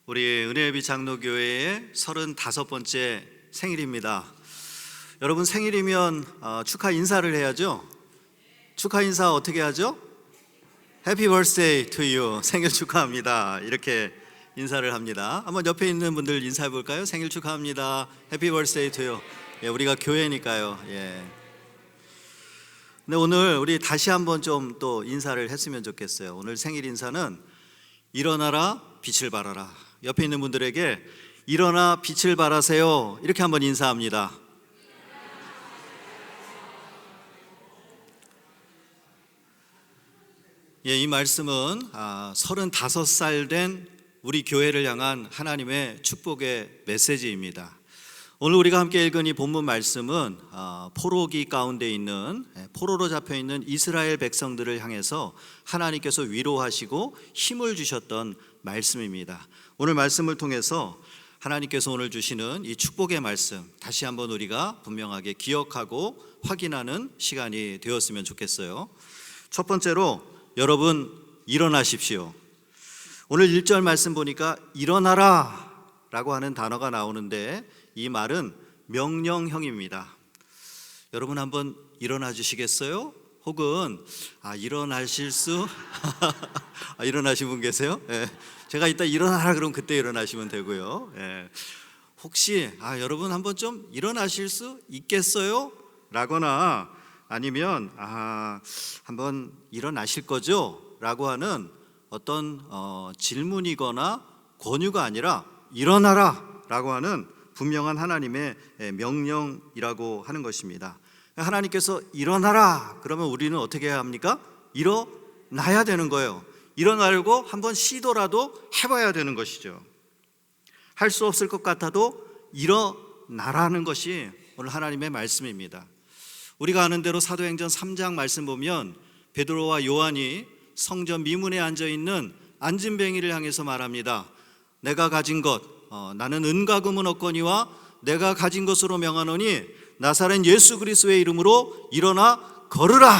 우리 은혜예비 장로교회의 35번째 생일입니다. 여러분 생일이면 축하 인사를 해야죠. 축하 인사 어떻게 하죠? Happy birthday to you. 생일 축하합니다. 이렇게 인사를 합니다. 한번 옆에 있는 분들 인사해 볼까요? 생일 축하합니다. Happy birthday to you. 예, 우리가 교회니까요. 예. 근데 오늘 우리 다시 한번 좀 또 인사를 했으면 좋겠어요. 오늘 생일 인사는 일어나라 빛을 발하라. 옆에 있는 분들에게 일어나 빛을 발하세요. 이렇게 한번 인사합니다. 예, 이 말씀은 35살 된 우리 교회를 향한 하나님의 축복의 메시지입니다. 오늘 우리가 함께 읽은 이 본문 말씀은 포로기 가운데 있는 포로로 잡혀 있는 이스라엘 백성들을 향해서 하나님께서 위로하시고 힘을 주셨던 말씀입니다. 오늘 말씀을 통해서 하나님께서 오늘 주시는 이 축복의 말씀 다시 한번 우리가 분명하게 기억하고 확인하는 시간이 되었으면 좋겠어요. 첫 번째로 여러분 일어나십시오. 오늘 1절 말씀 보니까 일어나라 라고 하는 단어가 나오는데 이 말은 명령형입니다. 여러분 한번 일어나 주시겠어요? 혹은 일어나실 수 일어나신 분 계세요? 예. 제가 이따 일어나라 그러면 그때 일어나시면 되고요. 예. 혹시 여러분 한번 좀 일어나실 수 있겠어요? 라거나 아니면 한번 일어나실 거죠? 라고 하는 어떤 질문이거나 권유가 아니라 일어나라 라고 하는 분명한 하나님의 명령이라고 하는 것입니다. 하나님께서 일어나라 그러면 우리는 어떻게 해야 합니까? 일어나야 되는 거예요. 일어나려고 한번 시도라도 해봐야 되는 것이죠. 할 수 없을 것 같아도 일어나라는 것이 오늘 하나님의 말씀입니다. 우리가 아는 대로 사도행전 3장 말씀 보면 베드로와 요한이 성전 미문에 앉아있는 안진뱅이를 향해서 말합니다. 내가 가진 것 나는 은과 금은 없거니와 내가 가진 것으로 명하노니 나사렛 예수 그리스도의 이름으로 일어나 걸으라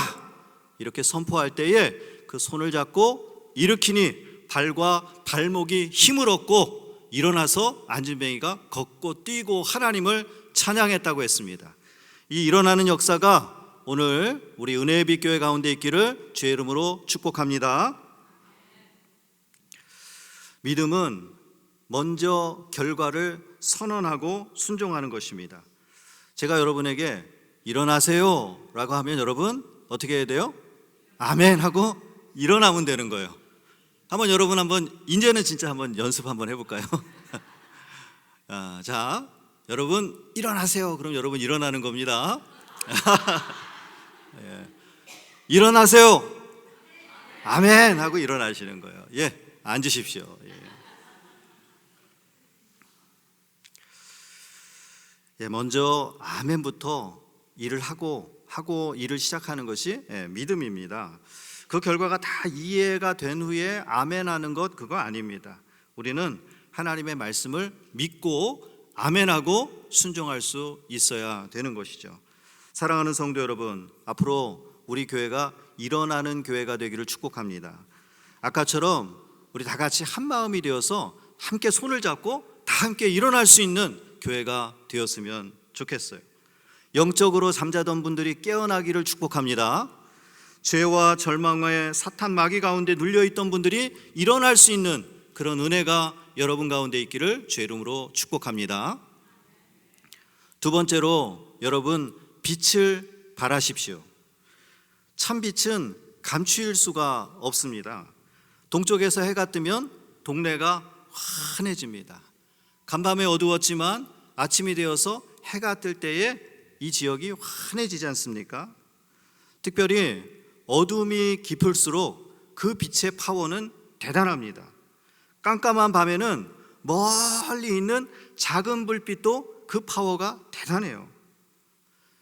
이렇게 선포할 때에 그 손을 잡고 일으키니 발과 발목이 힘을 얻고 일어나서 안진뱅이가 걷고 뛰고 하나님을 찬양했다고 했습니다. 이 일어나는 역사가 오늘 우리 은혜의 교회 가운데 있기를 주의 이름으로 축복합니다. 믿음은 먼저 결과를 선언하고 순종하는 것입니다. 제가 여러분에게 일어나세요 라고 하면 여러분 어떻게 해야 돼요? 아멘 하고 일어나면 되는 거예요. 여러분 이제는 진짜 한번 연습 한번 해볼까요? 자, 여러분 일어나세요. 그럼 여러분 일어나는 겁니다. 예. 일어나세요. 아멘 하고 일어나시는 거예요. 예, 앉으십시오. 예, 먼저 아멘부터 일을 하고 일을 시작하는 것이 믿음입니다. 그 결과가 다 이해가 된 후에 아멘하는 것 그거 아닙니다. 우리는 하나님의 말씀을 믿고 아멘하고 순종할 수 있어야 되는 것이죠. 사랑하는 성도 여러분, 앞으로 우리 교회가 일어나는 교회가 되기를 축복합니다. 아까처럼 우리 다 같이 한 마음이 되어서 함께 손을 잡고 다 함께 일어날 수 있는 교회가 되었으면 좋겠어요. 영적으로 잠자던 분들이 깨어나기를 축복합니다. 죄와 절망의 사탄 마귀 가운데 눌려있던 분들이 일어날 수 있는 그런 은혜가 여러분 가운데 있기를 주의 이름으로 축복합니다. 두 번째로 여러분 빛을 발하십시오. 참 빛은 감추일 수가 없습니다. 동쪽에서 해가 뜨면 동네가 환해집니다. 간밤에 어두웠지만 아침이 되어서 해가 뜰 때에 이 지역이 환해지지 않습니까? 특별히 어둠이 깊을수록 그 빛의 파워는 대단합니다. 깜깜한 밤에는 멀리 있는 작은 불빛도 그 파워가 대단해요.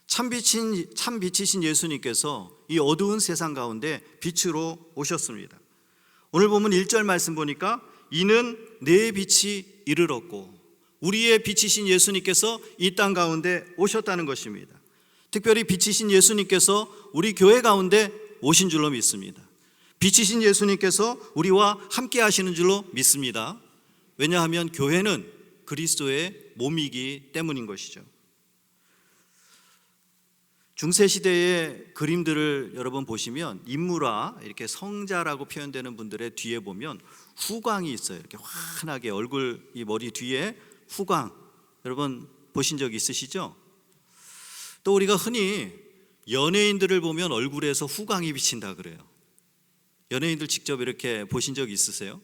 참 빛이신 예수님께서 이 어두운 세상 가운데 빛으로 오셨습니다. 오늘 보면 1절 말씀 보니까 이는 내 빛이 이르렀고 우리의 빛이신 예수님께서 이 땅 가운데 오셨다는 것입니다. 특별히 빛이신 예수님께서 우리 교회 가운데 오신 줄로 믿습니다. 빛이신 예수님께서 우리와 함께 하시는 줄로 믿습니다. 왜냐하면 교회는 그리스도의 몸이기 때문인 것이죠. 중세시대의 그림들을 여러분 보시면 인물화, 이렇게 성자라고 표현되는 분들의 뒤에 보면 후광이 있어요. 이렇게 환하게 얼굴, 이 머리 뒤에 후광, 여러분 보신 적 있으시죠? 또 우리가 흔히 연예인들을 보면 얼굴에서 후광이 비친다 그래요. 연예인들 직접 이렇게 보신 적 있으세요?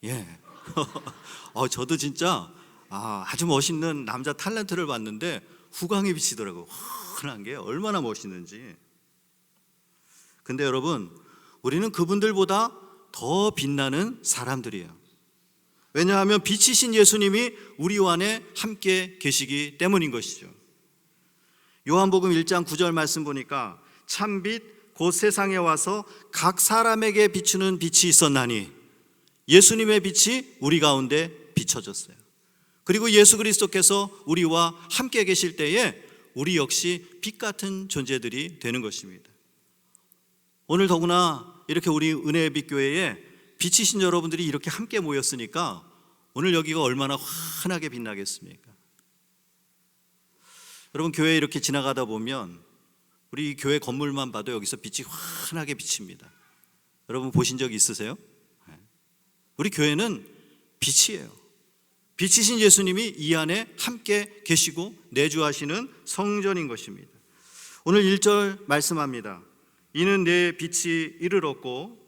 예. 저도 진짜 아주 멋있는 남자 탤런트를 봤는데 후광이 비치더라고요. 환한 게 얼마나 멋있는지. 근데 여러분, 우리는 그분들보다 더 빛나는 사람들이에요. 왜냐하면 빛이신 예수님이 우리 안에 함께 계시기 때문인 것이죠. 요한복음 1장 9절 말씀 보니까 참빛 곧 세상에 와서 각 사람에게 비추는 빛이 있었나니 예수님의 빛이 우리 가운데 비춰졌어요. 그리고 예수 그리스도께서 우리와 함께 계실 때에 우리 역시 빛 같은 존재들이 되는 것입니다. 오늘 더구나 이렇게 우리 은혜의 빛 교회에 빛이신 여러분들이 이렇게 함께 모였으니까 오늘 여기가 얼마나 환하게 빛나겠습니까? 여러분, 교회 이렇게 지나가다 보면 우리 교회 건물만 봐도 여기서 빛이 환하게 비칩니다. 여러분 보신 적 있으세요? 우리 교회는 빛이에요. 빛이신 예수님이 이 안에 함께 계시고 내주하시는 성전인 것입니다. 오늘 1절 말씀합니다. 이는 내 빛이 이르렀고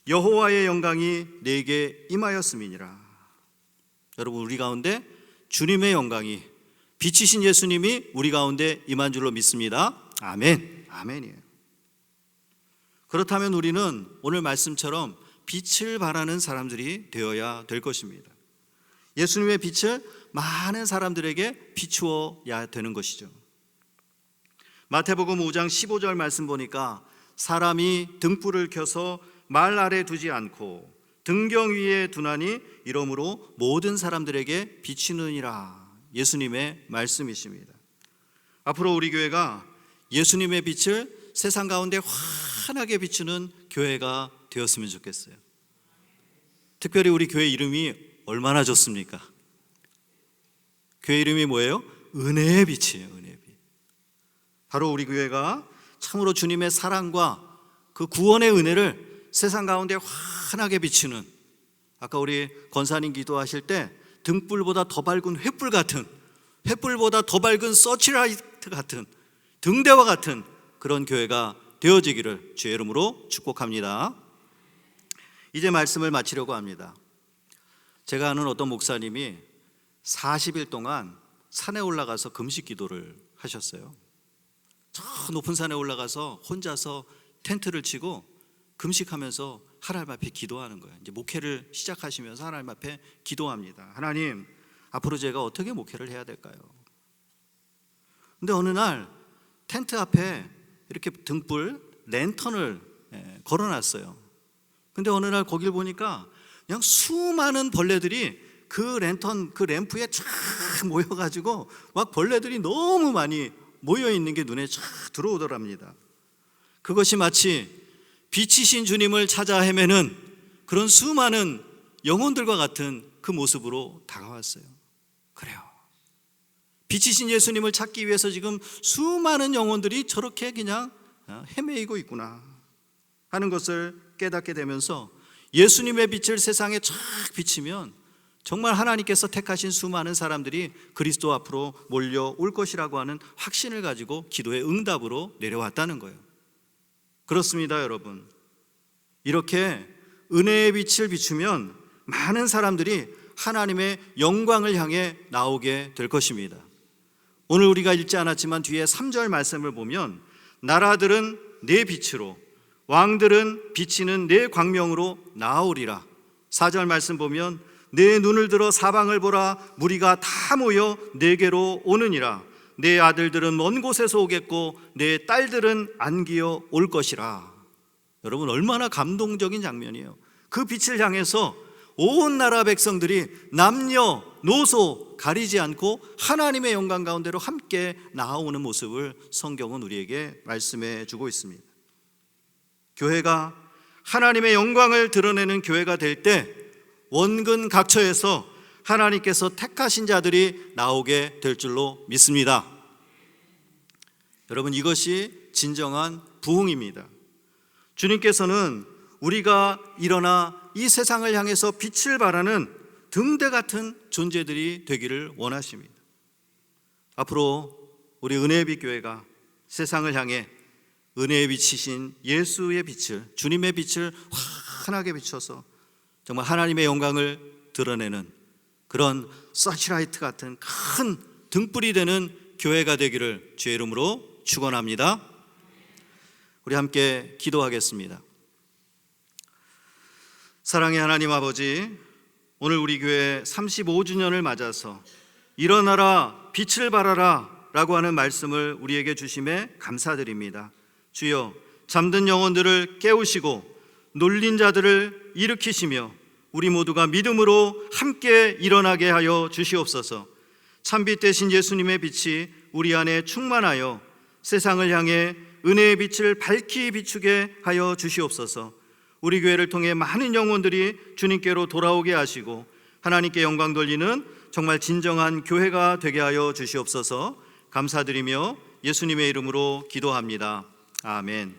여호와의 영광이 내게 임하였음이니라. 여러분, 우리 가운데 주님의 영광이, 빛이신 예수님이 우리 가운데 임한 줄로 믿습니다. 아멘. 아멘이에요. 그렇다면 우리는 오늘 말씀처럼 빛을 발하는 사람들이 되어야 될 것입니다. 예수님의 빛을 많은 사람들에게 비추어야 되는 것이죠. 마태복음 5장 15절 말씀 보니까 사람이 등불을 켜서 말 아래 두지 않고 등경 위에 두나니 이러므로 모든 사람들에게 비치느니라. 예수님의 말씀이십니다. 앞으로 우리 교회가 예수님의 빛을 세상 가운데 환하게 비추는 교회가 되었으면 좋겠어요. 특별히 우리 교회 이름이 얼마나 좋습니까? 교회 이름이 뭐예요? 은혜의 빛이에요. 은혜의 빛. 바로 우리 교회가 참으로 주님의 사랑과 그 구원의 은혜를 세상 가운데 환하게 비추는, 아까 우리 권사님 기도하실 때 등불보다 더 밝은 횃불 같은, 횃불보다 더 밝은 서치라이트 같은, 등대와 같은 그런 교회가 되어지기를 주의 이름으로 축복합니다. 이제 말씀을 마치려고 합니다. 제가 아는 어떤 목사님이 40일 동안 산에 올라가서 금식 기도를 하셨어요. 저 높은 산에 올라가서 혼자서 텐트를 치고 금식하면서 하나님 앞에 기도하는 거예요. 이제 목회를 시작하시면서 하나님 앞에 기도합니다. 하나님, 앞으로 제가 어떻게 목회를 해야 될까요? 근데 어느 날 텐트 앞에 이렇게 등불, 랜턴을 걸어놨어요. 근데 어느 날 거길 보니까 그냥 수많은 벌레들이 그 랜턴, 그 램프에 쫙 모여가지고 막 벌레들이 너무 많이 모여있는 게 눈에 쫙 들어오더랍니다. 그것이 마치 빛이신 주님을 찾아 헤매는 그런 수많은 영혼들과 같은 그 모습으로 다가왔어요. 그래요. 빛이신 예수님을 찾기 위해서 지금 수많은 영혼들이 저렇게 그냥 헤매이고 있구나 하는 것을 깨닫게 되면서 예수님의 빛을 세상에 쫙 비치면 정말 하나님께서 택하신 수많은 사람들이 그리스도 앞으로 몰려올 것이라고 하는 확신을 가지고 기도의 응답으로 내려왔다는 거예요. 그렇습니다, 여러분. 이렇게 은혜의 빛을 비추면 많은 사람들이 하나님의 영광을 향해 나오게 될 것입니다. 오늘 우리가 읽지 않았지만 뒤에 3절 말씀을 보면 나라들은 내 빛으로, 왕들은 비치는 내 광명으로 나아오리라. 4절 말씀 보면 내 눈을 들어 사방을 보라, 무리가 다 모여 내게로 오느니라. 내 아들들은 먼 곳에서 오겠고 내 딸들은 안기어 올 것이라. 여러분, 얼마나 감동적인 장면이에요. 그 빛을 향해서 온 나라 백성들이 남녀 노소 가리지 않고 하나님의 영광 가운데로 함께 나아오는 모습을 성경은 우리에게 말씀해 주고 있습니다. 교회가 하나님의 영광을 드러내는 교회가 될 때 원근 각처에서 하나님께서 택하신 자들이 나오게 될 줄로 믿습니다. 여러분, 이것이 진정한 부흥입니다. 주님께서는 우리가 일어나 이 세상을 향해서 빛을 발하는 등대 같은 존재들이 되기를 원하십니다. 앞으로 우리 은혜의 빛 교회가 세상을 향해 은혜의 빛이신 예수의 빛을, 주님의 빛을 환하게 비춰서 정말 하나님의 영광을 드러내는 그런 서치라이트 같은 큰 등불이 되는 교회가 되기를 주의 이름으로 축원합니다. 우리 함께 기도하겠습니다. 사랑의 하나님 아버지, 오늘 우리 교회 35주년을 맞아서 일어나라 빛을 발하라 라고 하는 말씀을 우리에게 주심에 감사드립니다. 주여, 잠든 영혼들을 깨우시고 놀린 자들을 일으키시며 우리 모두가 믿음으로 함께 일어나게 하여 주시옵소서. 참빛 되신 예수님의 빛이 우리 안에 충만하여 세상을 향해 은혜의 빛을 밝히 비추게 하여 주시옵소서. 우리 교회를 통해 많은 영혼들이 주님께로 돌아오게 하시고 하나님께 영광 돌리는 정말 진정한 교회가 되게 하여 주시옵소서. 감사드리며 예수님의 이름으로 기도합니다. 아멘.